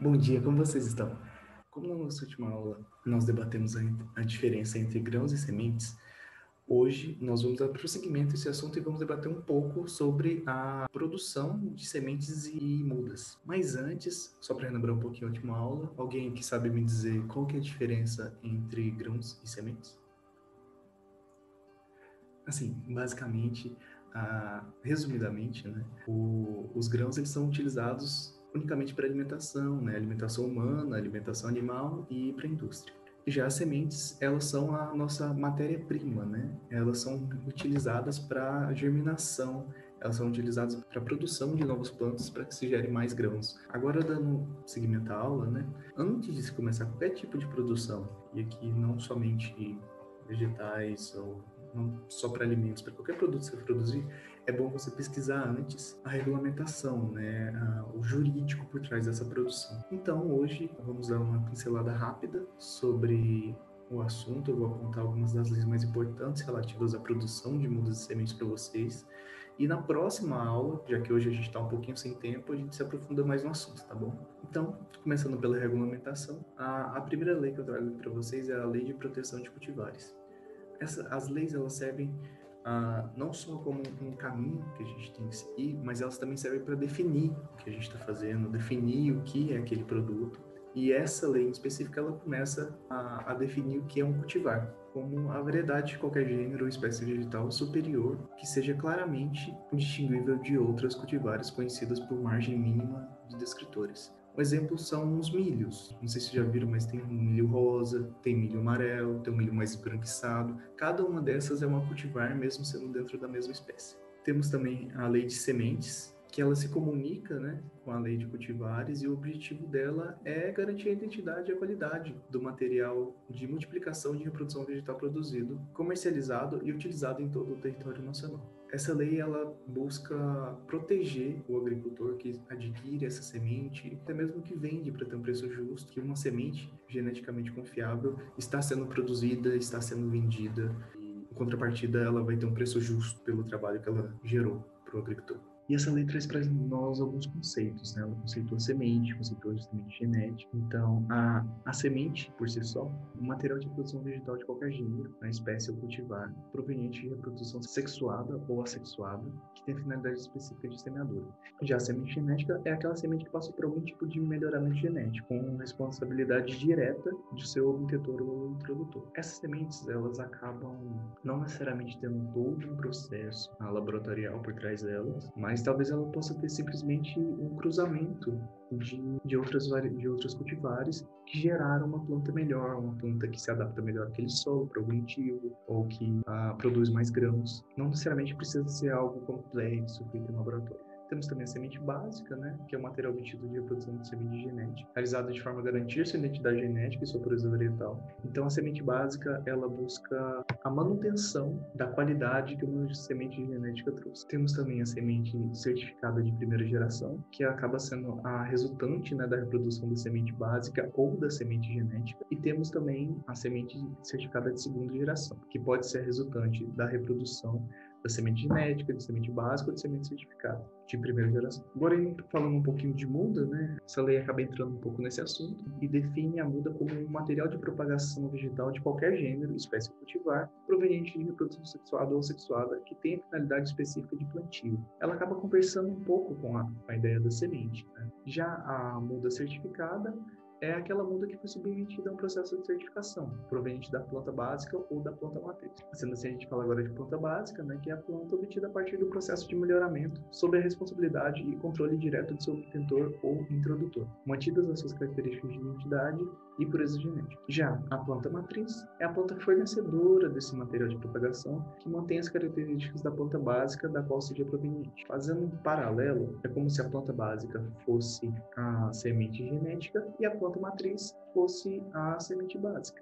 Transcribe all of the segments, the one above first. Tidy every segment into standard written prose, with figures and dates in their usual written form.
Bom dia, como vocês estão? Como na nossa última aula nós debatemos a diferença entre grãos e sementes, hoje nós vamos dar prosseguimento a esse assunto e vamos debater um pouco sobre a produção de sementes e mudas. Mas antes, só para relembrar um pouquinho a última aula, alguém aqui sabe me dizer qual que é a diferença entre grãos e sementes? Assim, basicamente, resumidamente, né, os grãos eles são utilizados unicamente para alimentação, né, alimentação humana, alimentação animal e para a indústria. Já as sementes, elas são a nossa matéria-prima, né? Elas são utilizadas para germinação, elas são utilizadas para a produção de novas plantas para que se gere mais grãos. Agora, dando seguimento à aula, né? Antes de se começar qualquer tipo de produção, e aqui não somente vegetais ou não só para alimentos, para qualquer produto que você produzir, é bom você pesquisar antes a regulamentação, né, o jurídico por trás dessa produção. Então, hoje, vamos dar uma pincelada rápida sobre o assunto. Eu vou apontar algumas das leis mais importantes relativas à produção de mudas e sementes para vocês. E na próxima aula, já que hoje a gente está um pouquinho sem tempo, a gente se aprofunda mais no assunto, tá bom? Então, começando pela regulamentação, a primeira lei que eu trago para vocês é a Lei de Proteção de Cultivares. As leis elas servem não só como um caminho que a gente tem que seguir, mas elas também servem para definir o que a gente está fazendo, definir o que é aquele produto. E essa lei em específico ela começa a definir o que é um cultivar, como a variedade de qualquer gênero ou espécie vegetal superior que seja claramente distinguível de outras cultivares conhecidas por margem mínima de descritores. Um exemplo são os milhos. Não sei se já viram, mas tem um milho rosa, tem milho amarelo, tem um milho mais esbranquiçado. Cada uma dessas é uma cultivar, mesmo sendo dentro da mesma espécie. Temos também a lei de sementes, que ela se comunica, né, com a lei de cultivares, e o objetivo dela é garantir a identidade e a qualidade do material de multiplicação e de reprodução vegetal produzido, comercializado e utilizado em todo o território nacional. Essa lei ela busca proteger o agricultor que adquire essa semente, até mesmo que vende para ter um preço justo, que uma semente geneticamente confiável está sendo produzida, está sendo vendida e, em contrapartida, ela vai ter um preço justo pelo trabalho que ela gerou para o agricultor. E essa lei traz para nós alguns conceitos, né? Ela conceitua semente, conceitua justamente genética. Então, a semente, por si só, um material de reprodução vegetal de qualquer gênero, na espécie ou cultivar, proveniente de reprodução sexuada ou assexuada, que tem finalidade específica de semeadura. Já a semente genética é aquela semente que passou por algum tipo de melhoramento genético, com responsabilidade direta de seu obtentor ou introdutor. Essas sementes, elas acabam não necessariamente tendo todo um processo laboratorial por trás delas, mas talvez ela possa ter simplesmente um cruzamento de outras cultivares que geraram uma planta melhor, uma planta que se adapta melhor àquele solo, para algum motivo, ou que produz mais grãos. Não necessariamente precisa ser algo complexo, feito em laboratório. Temos também a semente básica, né, que é o material obtido de reprodução de semente genética, realizada de forma a garantir sua identidade genética e sua pureza varietal. Então, a semente básica, ela busca a manutenção da qualidade que uma semente genética trouxe. Temos também a semente certificada de primeira geração, que acaba sendo a resultante, né, da reprodução da semente básica ou da semente genética. E temos também a semente certificada de segunda geração, que pode ser a resultante da reprodução da semente genética, de semente básica ou de semente certificada de primeira geração. Agora, falando um pouquinho de muda, né? Essa lei acaba entrando um pouco nesse assunto e define a muda como um material de propagação vegetal de qualquer gênero, espécie ou cultivar, proveniente de reprodução sexuada ou sexuada, que tem a finalidade específica de plantio. Ela acaba conversando um pouco com a ideia da semente, né? Já a muda certificada é aquela muda que foi submetida a um processo de certificação, proveniente da planta básica ou da planta matriz. Sendo assim, a gente fala agora de planta básica, né, que é a planta obtida a partir do processo de melhoramento, sob a responsabilidade e controle direto do seu obtentor ou introdutor, mantidas as suas características de identidade e pureza genética. Já a planta matriz é a planta fornecedora desse material de propagação, que mantém as características da planta básica da qual seja proveniente. Fazendo um paralelo, é como se a planta básica fosse a semente genética e a planta planta matriz fosse a semente básica.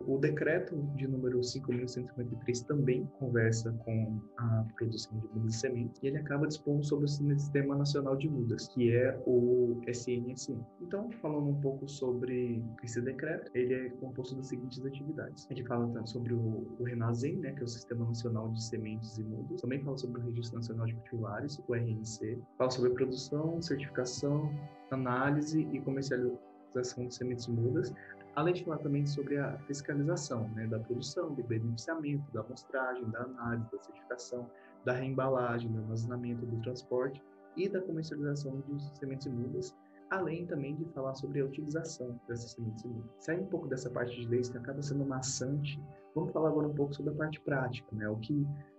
O decreto de número 5.153 também conversa com a produção de mudas e sementes, e ele acaba dispondo sobre o Sistema Nacional de Mudas, que é o SNSM. Então, falando um pouco sobre esse decreto, ele é composto das seguintes atividades. Ele fala sobre o RENASEM, né, que é o Sistema Nacional de Sementes e Mudas, também fala sobre o Registro Nacional de Cultivares, o RNC, fala sobre a produção, certificação, análise e comercialização de sementes e mudas, além de falar também sobre a fiscalização, né, da produção, do beneficiamento, da amostragem, da análise, da certificação, da reembalagem, do armazenamento, do transporte e da comercialização de sementes e mudas, além também de falar sobre a utilização dessas sementes e mudas. Saindo um pouco dessa parte de leis que acaba sendo maçante, vamos falar agora um pouco sobre a parte prática, né,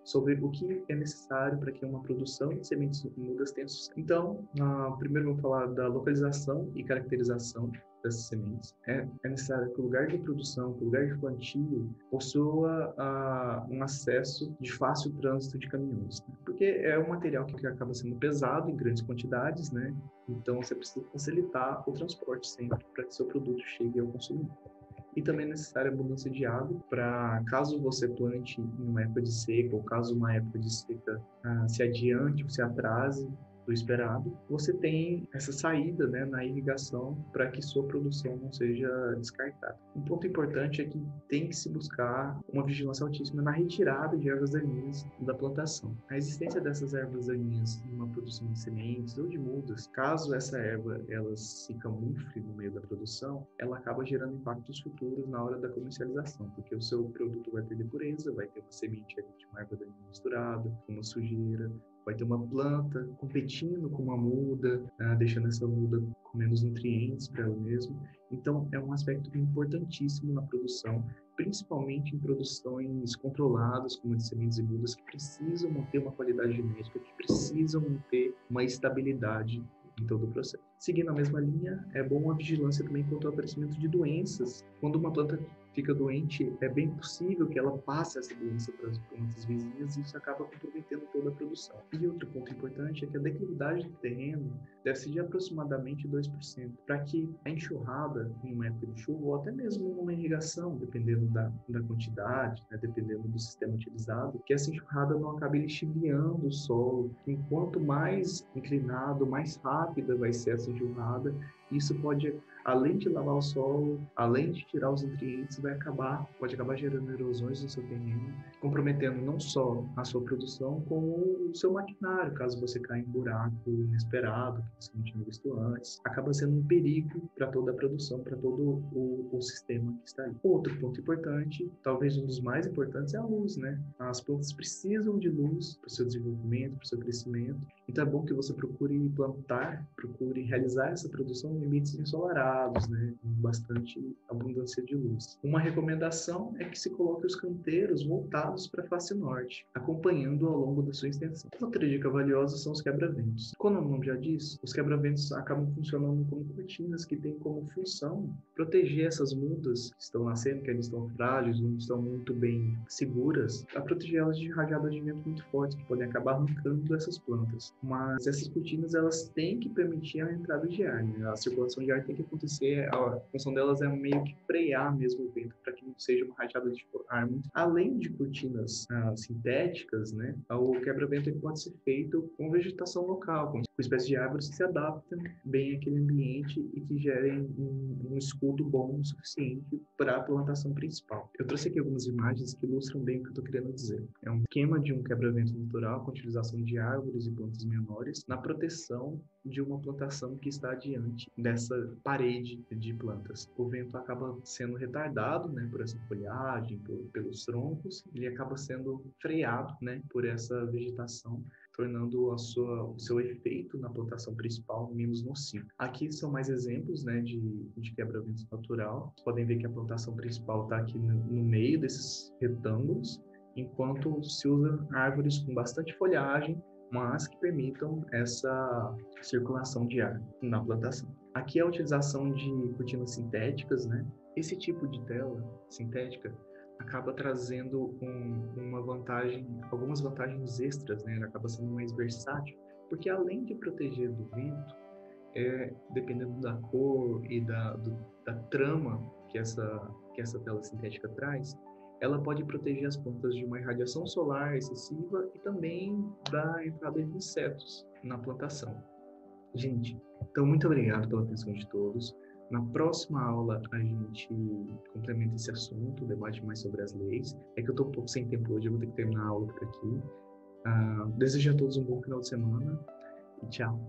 sobre o que é necessário para que uma produção de sementes e mudas tenha sucesso. Então, primeiro vamos falar da localização e caracterização dessas sementes. É necessário que o lugar de produção, que o lugar de plantio, possua um acesso de fácil trânsito de caminhões, né? Porque é um material que acaba sendo pesado em grandes quantidades, né? Então, você precisa facilitar o transporte sempre para que seu produto chegue ao consumidor. E também é necessária a abundância de água para, caso você plante em uma época de seca, ou caso uma época de seca se adiante ou se atrase do esperado, você tem essa saída, né, na irrigação para que sua produção não seja descartada. Um ponto importante é que tem que se buscar uma vigilância altíssima na retirada de ervas daninhas da plantação. A existência dessas ervas daninhas em uma produção de sementes ou de mudas, caso essa erva ela se camufle no meio da produção, ela acaba gerando impactos futuros na hora da comercialização, porque o seu produto vai perder pureza, vai ter uma semente de uma erva daninha misturada, uma sujeira, vai ter uma planta competindo com uma muda, deixando essa muda com menos nutrientes para ela mesma. Então, é um aspecto importantíssimo na produção, principalmente em produções controladas, como as de sementes e mudas, que precisam manter uma qualidade genética, que precisam manter uma estabilidade em todo o processo. Seguindo a mesma linha, é bom a vigilância também quanto ao aparecimento de doenças. Quando uma planta fica doente, é bem possível que ela passe essa doença para as plantas vizinhas e isso acaba comprometendo toda a produção. E outro ponto importante é que a declividade do terreno deve ser de aproximadamente 2%, para que a enxurrada em uma época de chuva, ou até mesmo uma irrigação, dependendo da quantidade, né, dependendo do sistema utilizado, que essa enxurrada não acabe lixiviando o solo. Enquanto mais inclinado, mais rápida vai ser essa enxurrada, isso pode, além de lavar o solo, além de tirar os nutrientes, pode acabar gerando erosões no seu terreno, comprometendo não só a sua produção, como o seu maquinário, caso você caia em um buraco inesperado, que você não tinha visto antes. Acaba sendo um perigo para toda a produção, para todo o sistema que está aí. Outro ponto importante, talvez um dos mais importantes, é a luz, né? As plantas precisam de luz para o seu desenvolvimento, para o seu crescimento. Então é bom que você procure realizar essa produção em ambientes ensolarados, né, com bastante abundância de luz. Uma recomendação é que se coloque os canteiros voltados para a face norte, acompanhando ao longo da sua extensão. Outra dica valiosa são os quebra-ventos. Como o nome já diz, os quebra-ventos acabam funcionando como cortinas que têm como função proteger essas mudas que estão nascendo, que ainda estão frágeis, não estão muito bem seguras, a proteger elas de rajadas de vento muito fortes, que podem acabar arrancando essas plantas. Mas essas cortinas, elas têm que permitir a entrada de ar, né? A circulação de ar tem que acontecer, a função delas é meio que frear mesmo o vento, para que não seja uma rajada de ar muito. Além de cortinas sintéticas, né, o quebra-vento pode ser feito com vegetação local, com espécies de árvores que se adaptam bem àquele ambiente e que gerem um escudo bom o suficiente para a plantação principal. Eu trouxe aqui algumas imagens que ilustram bem o que eu estou querendo dizer. É um esquema de um quebra-vento natural com utilização de árvores e plantas menores na proteção de uma plantação que está diante dessa parede de plantas. O vento acaba sendo retardado, né, por essa folhagem, pelos troncos, ele acaba sendo freado, né, por essa vegetação, tornando o seu efeito na plantação principal menos nocivo. Aqui são mais exemplos, né, de quebra-ventos natural. Vocês podem ver que a plantação principal está aqui no meio desses retângulos, enquanto se usa árvores com bastante folhagem, mas que permitam essa circulação de ar na plantação. Aqui é a utilização de cortinas sintéticas, né? Esse tipo de tela sintética acaba trazendo algumas vantagens extras, né? Ela acaba sendo mais versátil, porque além de proteger do vento, dependendo da cor e da trama que essa tela sintética traz, ela pode proteger as plantas de uma irradiação solar excessiva e também da entrada de insetos na plantação. Gente, então muito obrigado pela atenção de todos. Na próxima aula a gente complementa esse assunto, debate mais sobre as leis. É que eu estou um pouco sem tempo hoje, eu vou ter que terminar a aula por aqui. Desejo a todos um bom final de semana e tchau.